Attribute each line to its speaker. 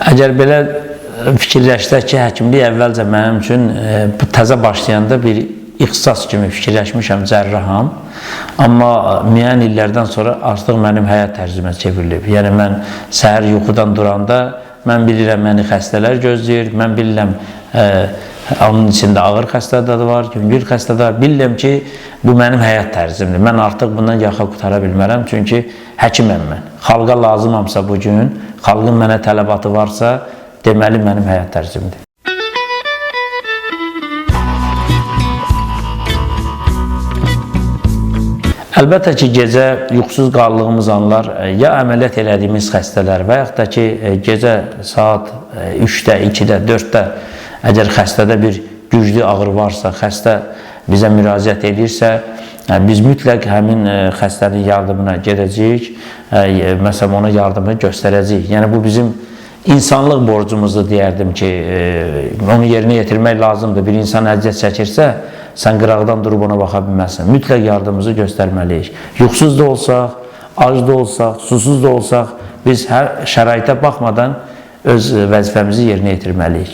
Speaker 1: Əgər belə fikirləşsək ki, həkimlik əvvəlcə mənim üçün təzə başlayanda bir ixtisas kimi fikirləşmişəm, cərraham. Amma müəyyən illərdən sonra artıq mənim həyat tərzimə çevrilib. Yəni mən səhər yuxudan duranda mən bilirəm məni xəstələr gözləyir, mən bilirəm onun içində ağır xəstələr də var, yüngül xəstələr. Bilirəm ki, bu mənim həyat tərzimdir. Mən artıq bundan yaxa qutara bilmərəm, çünki həkiməm mən. Xalqa lazımamsa bugün, xalqın mənə tələbatı varsa, deməli mənim həyat tərzimdir. Əlbəttə ki, gecə yuxusuz qaldığımız anlar ya əməliyyat elədiyimiz xəstələr və yaxud da ki, gecə saat 3-də, 2-də, 4-də əgər xəstədə bir güclü ağrı varsa, xəstə bizə müraciət edirsə, biz mütləq həmin xəstənin yardımına gedəcəyik, məsələn, ona yardımı göstərəcəyik. Yəni, bu bizim insanlıq borcumuzdur deyərdim ki, onu yerinə yetirmək lazımdır. Bir insan əziyyət çəkirsə, sən qıraqdan durub ona baxa bilməzsən. Mütləq yardımımızı göstərməliyik. Yuxusuz da olsaq, ac da olsaq, susuz da olsaq, biz hər şəraitə baxmadan öz vəzifəmizi yerinə yetirməliyik.